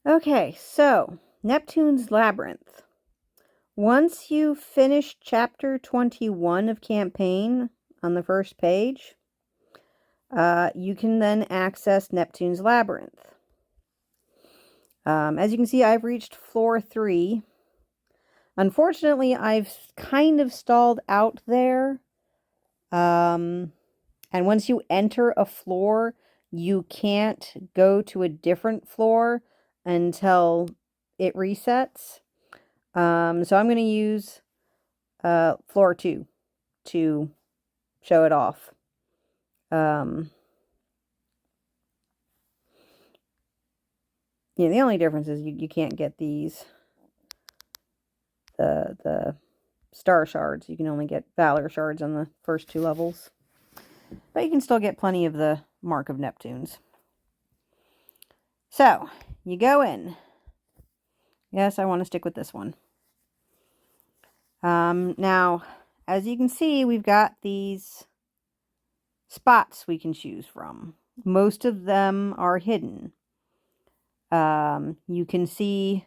Okay, so Neptune's Labyrinth. Once you finish chapter 21 of campaign on the first page, you can then access Neptune's Labyrinth. As you can see, I've reached floor 3. Unfortunately, I've kind of stalled out there. And once you enter a floor, you can't go to a different floor until it resets. So I'm going to use floor 2 to show it off. Yeah, the only difference is you can't get these, the star shards. You can only get valor shards on the first 2 levels. But you can still get plenty of the Mark of Neptunes. So, you go in. Yes, I want to stick with this one. Now, as you can see, we've got these spots we can choose from. Most of them are hidden. You can see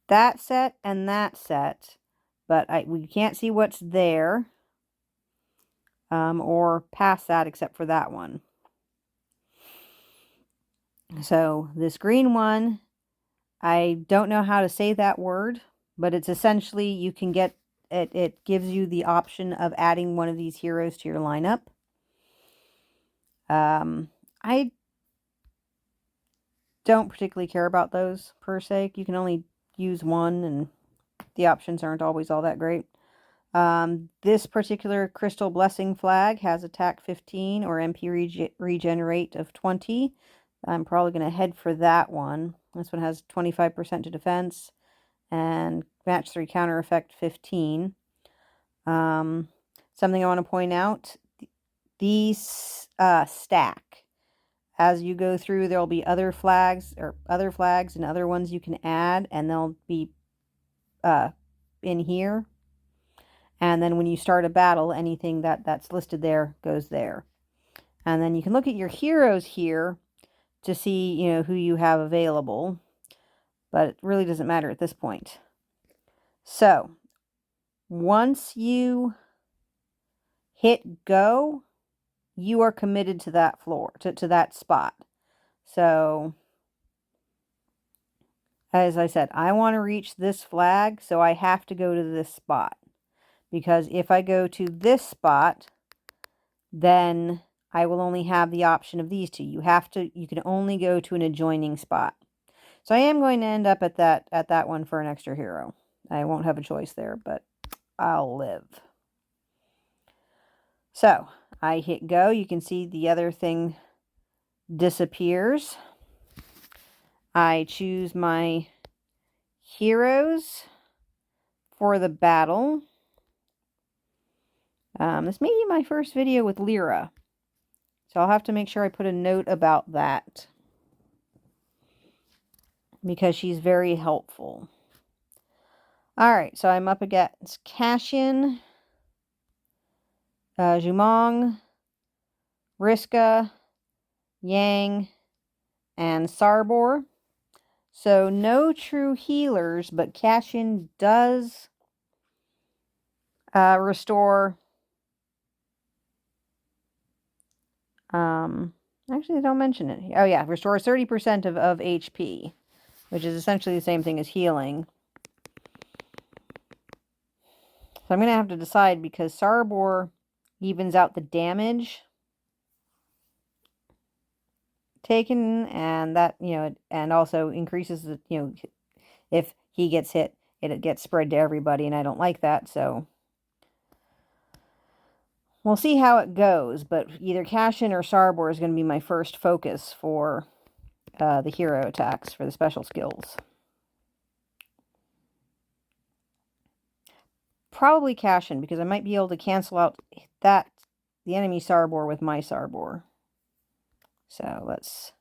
that set and that set, but we can't see what's there, or past that except for that one. So this green one, I don't know how to say that word, but it's essentially you can get it. It gives you the option of adding one of these heroes to your lineup. I don't particularly care about those per se. You can only use one, and the options aren't always all that great. This particular Crystal Blessing flag has attack 15 or MP regenerate of 20. I'm probably going to head for that one. This one has 25% to defense and match 3 counter effect 15. Something I want to point out, these stack. As you go through, there'll be other flags and other ones you can add, and they'll be in here. And then when you start a battle, anything that's listed there goes there. And then you can look at your heroes here to see, who you have available. But it really doesn't matter at this point. So, once you hit go, you are committed to that floor, to that spot. So, as I said, I want to reach this flag, so I have to go to this spot. Because if I go to this spot, then I will only have the option of these 2. You can only go to an adjoining spot. So I am going to end up at that one for an extra hero. I won't have a choice there, but I'll live. So I hit go. You can see the other thing disappears. I choose my heroes for the battle. This may be my first video with Lyra, so I'll have to make sure I put a note about that, because she's very helpful. Alright, so I'm up against Cassian, Zhumong, Riska, Yang, and Sarbor. So no true healers, but Cassian does restore... actually, they don't mention it. Oh yeah, restores 30% of HP, which is essentially the same thing as healing. So I'm going to have to decide, because Sarbor evens out the damage taken, and that, and also increases the, if he gets hit, it gets spread to everybody, and I don't like that, so we'll see how it goes. But either Cassian or Sarbor is going to be my first focus for the hero attacks, for the special skills. Probably Cassian, because I might be able to cancel out the enemy Sarbor with my Sarbor. So let's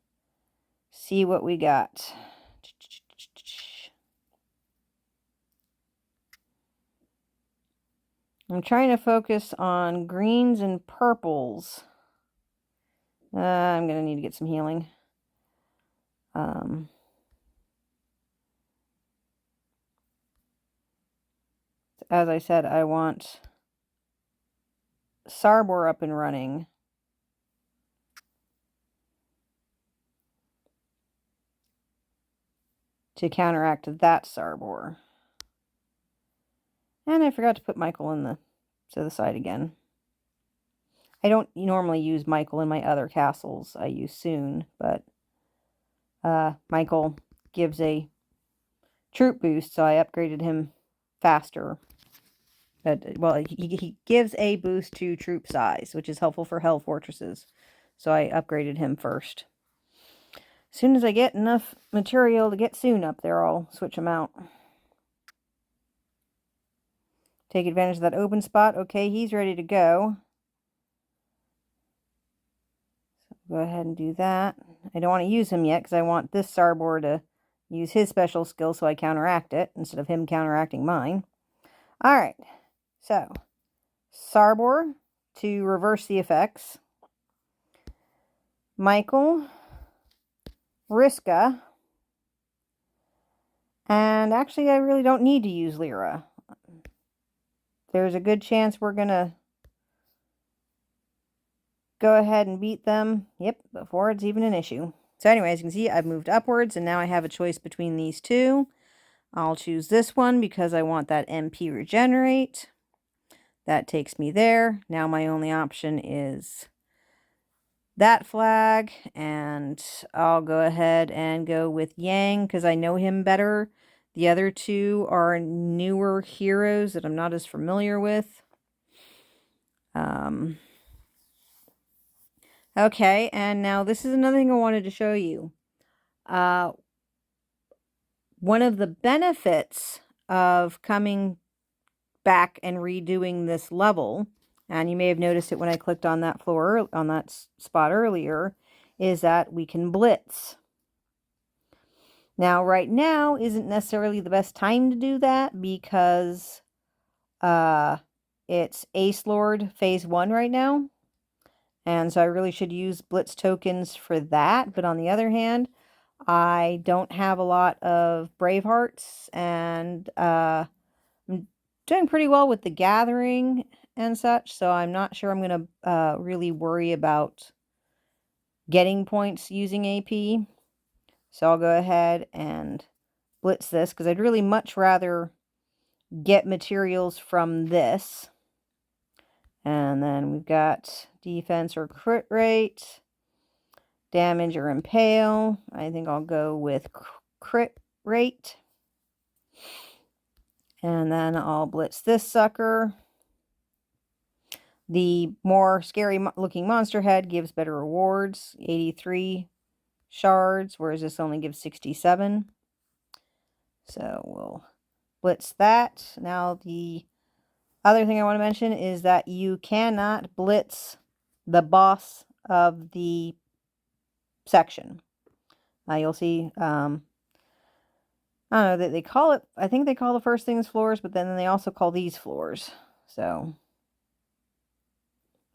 see what we got. I'm trying to focus on greens and purples. I'm going to need to get some healing. as I said, I want Sarbor up and running. To counteract that Sarbor. And I forgot to put Michael to the side again. I don't normally use Michael in my other castles. I use Soon, but Michael gives a troop boost, so I upgraded him faster. Well, he gives a boost to troop size, which is helpful for Hell Fortresses. So I upgraded him first. As soon as I get enough material to get Soon up there, I'll switch him out. Take advantage of that open spot. Okay, he's ready to go. So go ahead and do that. I don't want to use him yet because I want this Sarbor to use his special skill so I counteract it instead of him counteracting mine. Alright, so Sarbor to reverse the effects. Michael, Riska, and actually I really don't need to use Lyra. There's a good chance we're going to go ahead and beat them, yep, before it's even an issue. So anyway, as you can see, I've moved upwards, and now I have a choice between these two. I'll choose this one because I want that MP regenerate. That takes me there. Now my only option is that flag, and I'll go ahead and go with Yang because I know him better. The other two are newer heroes that I'm not as familiar with. Okay, and now this is another thing I wanted to show you. One of the benefits of coming back and redoing this level, and you may have noticed it when I clicked on that floor, on that spot earlier, is that we can blitz. Now, right now isn't necessarily the best time to do that because it's Ace Lord Phase 1 right now. And so I really should use blitz tokens for that. But on the other hand, I don't have a lot of Bravehearts, and I'm doing pretty well with the gathering and such, so I'm not sure I'm going to really worry about getting points using AP. So I'll go ahead and blitz this, because I'd really much rather get materials from this. And then we've got defense or crit rate, damage or impale. I think I'll go with crit rate. And then I'll blitz this sucker. The more scary looking monster head gives better rewards, 83 shards, whereas this only gives 67. So we'll blitz that. Now the other thing I want to mention is that you cannot blitz the boss of the section. You'll see, I don't know, they call it, I think they call the first things floors, but then they also call these floors. So,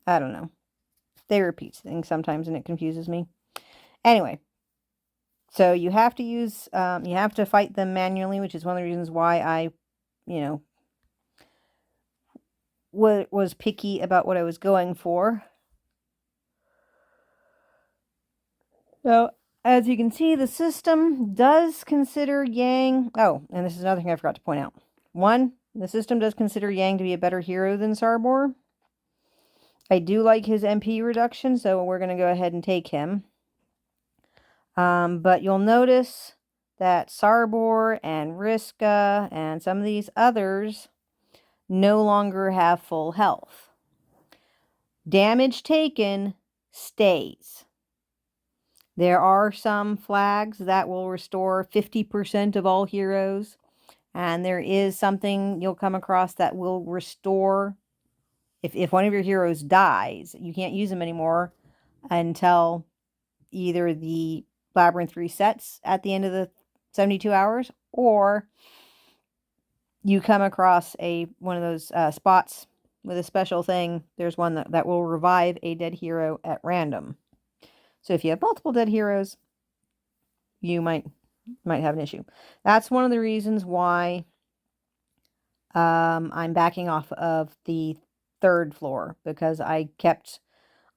I don't know. They repeat things sometimes and it confuses me. Anyway, so you have to use, you have to fight them manually, which is one of the reasons why I, was picky about what I was going for. So, as you can see, the system does consider Yang... Oh, and this is another thing I forgot to point out. One, the system does consider Yang to be a better hero than Sarbor. I do like his MP reduction, so we're going to go ahead and take him. But you'll notice that Sarbor and Riska and some of these others no longer have full health. Damage taken stays. There are some flags that will restore 50% of all heroes. And there is something you'll come across that will restore, if one of your heroes dies, you can't use them anymore until either the Labyrinth resets at the end of the 72 hours, or you come across one of those spots with a special thing. There's one that will revive a dead hero at random. So if you have multiple dead heroes, you might have an issue. That's one of the reasons why I'm backing off of the 3rd floor because I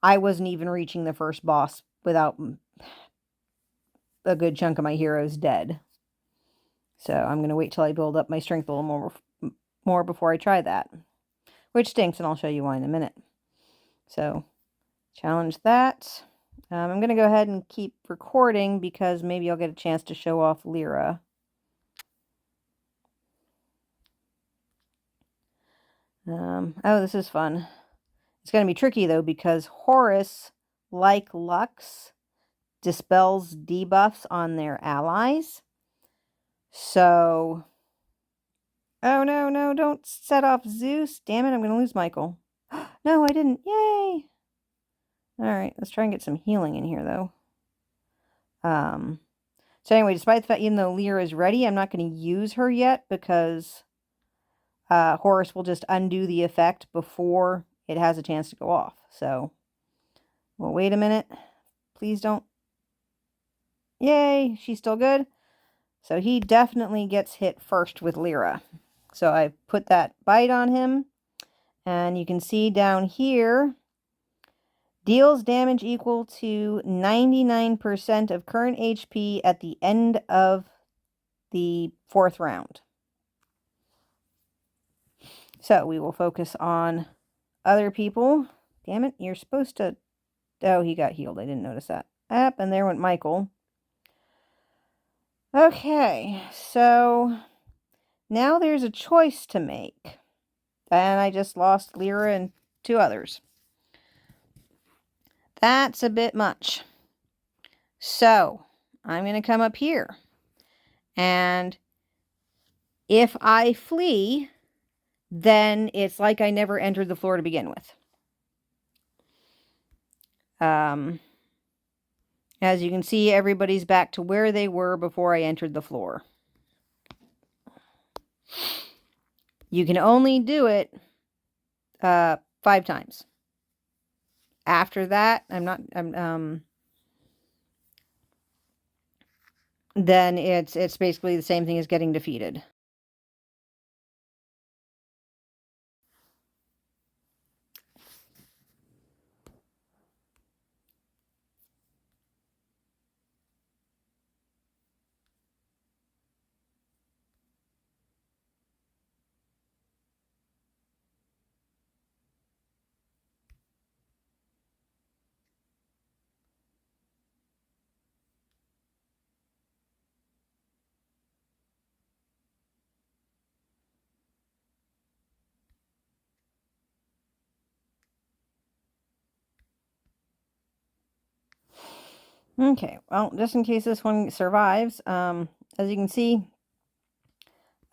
wasn't even reaching the first boss without a good chunk of my heroes dead. So I'm going to wait till I build up my strength a little more before I try that. Which stinks, and I'll show you why in a minute. So, challenge that. I'm going to go ahead and keep recording because maybe I'll get a chance to show off Lyra. Oh, this is fun. It's going to be tricky, though, because Horus, like Lux, dispels debuffs on their allies. So... Oh, no, no, don't set off Zeus. Damn it, I'm going to lose Michael. No, I didn't. Yay! Alright, let's try and get some healing in here, though. So anyway, despite the fact, even though Lyra is ready, I'm not going to use her yet because Horus will just undo the effect before it has a chance to go off. So, well, wait a minute. Please don't. Yay, she's still good. So he definitely gets hit first with Lyra. So I put that bite on him. And you can see down here, deals damage equal to 99% of current HP at the end of the 4th round. So we will focus on other people. Damn it, you're supposed to... Oh, he got healed. I didn't notice that. Up, and there went Michael. Okay, so now there's a choice to make. And I just lost Lyra and 2 others. That's a bit much. So, I'm going to come up here. And if I flee, then it's like I never entered the floor to begin with. As you can see, everybody's back to where they were before I entered the floor. You can only do it 5 times. After that, then it's basically the same thing as getting defeated. Okay, well, just in case this one survives, as you can see,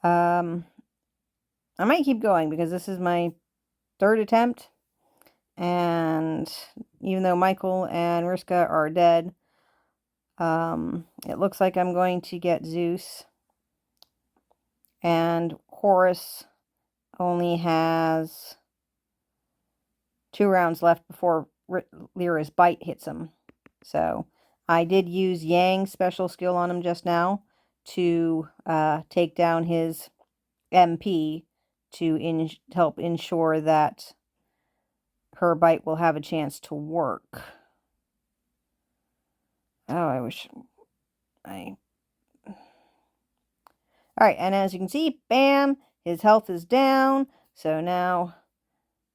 I might keep going because this is my 3rd attempt, and even though Michael and Riska are dead, it looks like I'm going to get Zeus, and Horus only has 2 rounds left before Lyra's bite hits him. So I did use Yang's special skill on him just now to take down his MP to help ensure that her bite will have a chance to work. Oh, I wish I... Alright, and as you can see, bam, his health is down. So now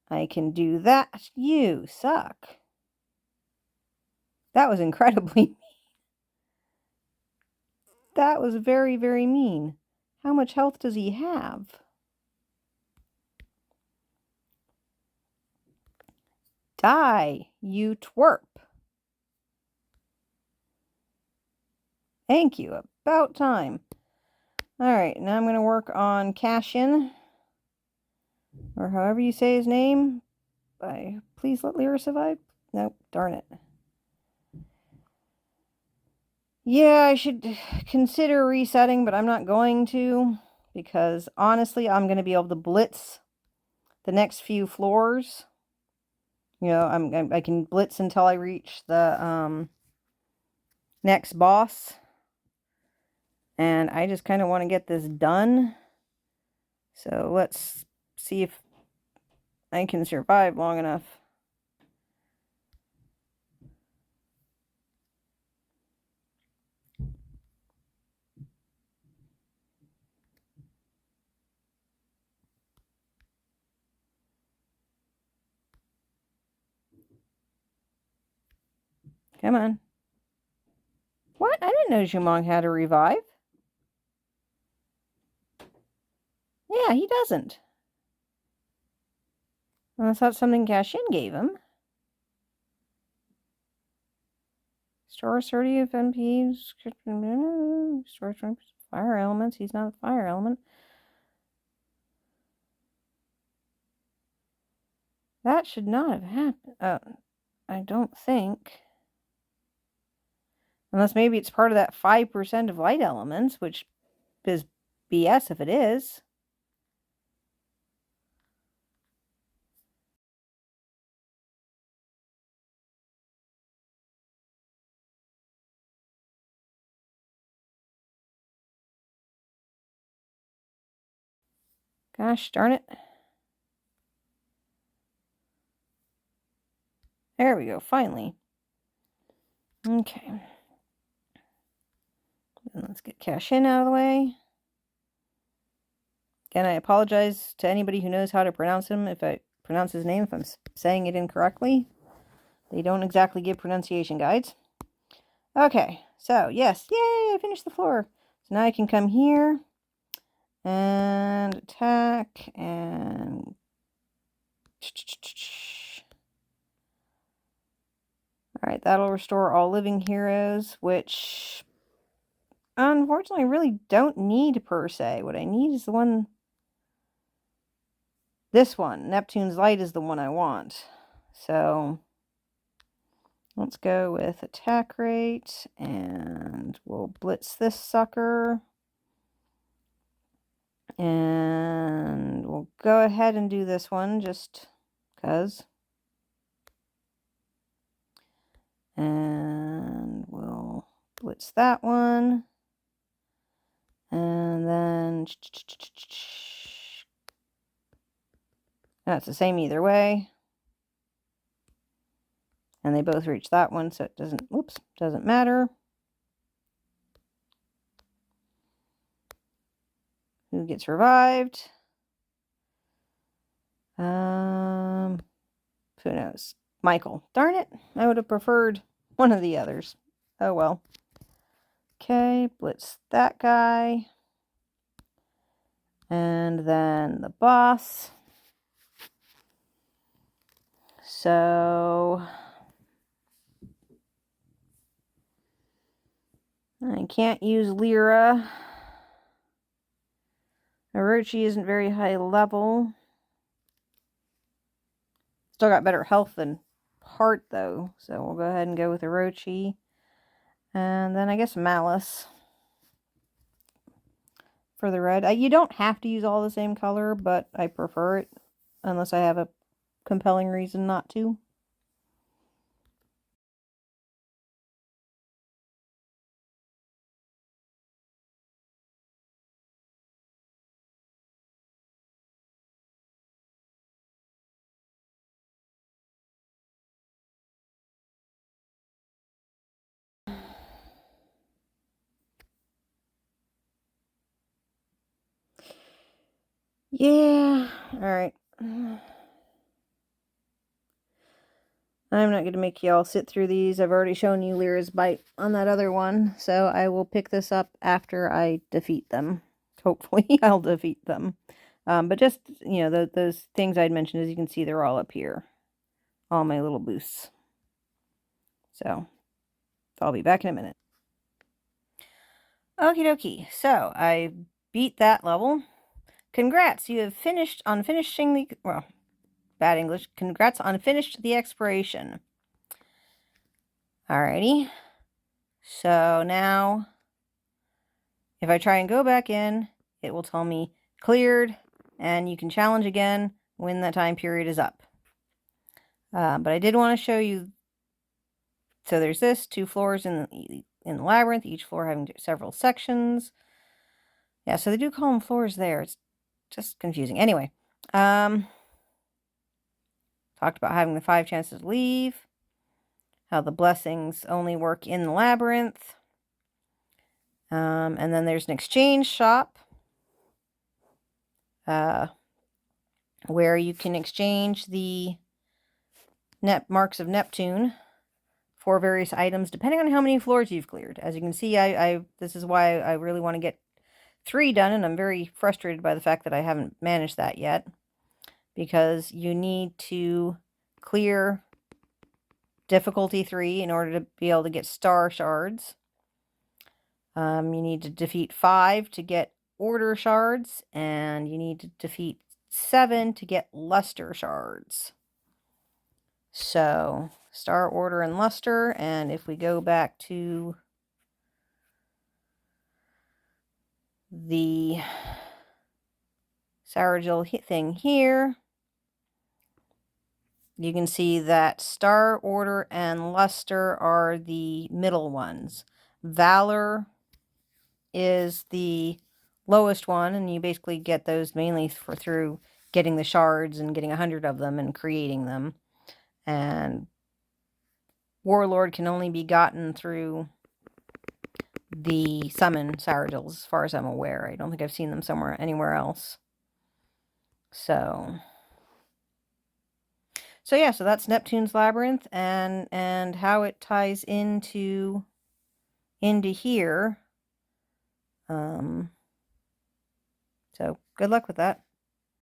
I can do that. You suck. That was incredibly mean. That was very, very mean. How much health does he have? Die, you twerp. Thank you. About time. Alright, now I'm going to work on Cassian. Or however you say his name. Please let Lyra survive? Nope, darn it. Yeah, I should consider resetting, but I'm not going to. Because honestly, I'm going to be able to blitz the next few floors. You know, I can blitz until I reach the next boss. And I just kind of want to get this done. So let's see if I can survive long enough. Come on. What? I didn't know Jumong had a revive. Yeah, he doesn't. Well, I thought something Cashin gave him. Store 30 of MP. Store fire elements. He's not a fire element. That should not have happened. I don't think. Unless maybe it's part of that 5% of light elements, which is BS if it is. Gosh darn it. There we go, finally. Okay. And let's get Cashin out of the way. Again, I apologize to anybody who knows how to pronounce him if I pronounce his name, if I'm saying it incorrectly. They don't exactly give pronunciation guides. Okay, so yes, yay, I finished the floor. So now I can come here and attack and... Alright, that'll restore all living heroes, which unfortunately I really don't need per se. What I need is the one... This one, Neptune's Light, is the one I want. So let's go with attack rate, and we'll blitz this sucker. And we'll go ahead and do this one just because. And we'll blitz that one. And then that's the same either way. And they both reach that one, so it doesn't matter. Who gets revived? Who knows? Michael. Darn it. I would have preferred one of the others. Oh well. Okay, blitz that guy. And then the boss. So I can't use Lyra. Orochi isn't very high level. Still got better health than Heart, though. So we'll go ahead and go with Orochi. And then I guess Malice for the red. You don't have to use all the same color, but I prefer it. Unless I have a compelling reason not to. Yeah, alright. I'm not going to make y'all sit through these. I've already shown you Lyra's bite on that other one, so I will pick this up after I defeat them. Hopefully I'll defeat them. But just, you know, those things I'd mentioned, as you can see, they're all up here. All my little boosts. So, I'll be back in a minute. Okie dokie. So, I beat that level. Congrats, you have finished on finishing the... Well, bad English. Congrats on finished the exploration. Alrighty. So now, if I try and go back in, it will tell me cleared, and you can challenge again when the time period is up. But I did want to show you... So there's this, 2 floors in the labyrinth, each floor having several sections. Yeah, so they do call them floors there. It's just confusing. Anyway, talked about having the 5 chances to leave, how the blessings only work in the labyrinth. And then there's an exchange shop where you can exchange the marks of Neptune for various items, depending on how many floors you've cleared. As you can see, this is why I really want to get 3 done, and I'm very frustrated by the fact that I haven't managed that yet, because you need to clear difficulty 3 in order to be able to get star shards. You need to defeat 5 to get order shards, and you need to defeat 7 to get luster shards. So, star, order, and luster, and if we go back to the Saragil thing here, you can see that star, order, and luster are the middle ones. Valor is the lowest one, and you basically get those mainly through getting the shards and getting 100 of them and creating them. And Warlord can only be gotten through the summon Saragils, as far as I'm aware. I don't think I've seen them anywhere else. So yeah, so that's Neptune's Labyrinth, and how it ties into here. So good luck with that.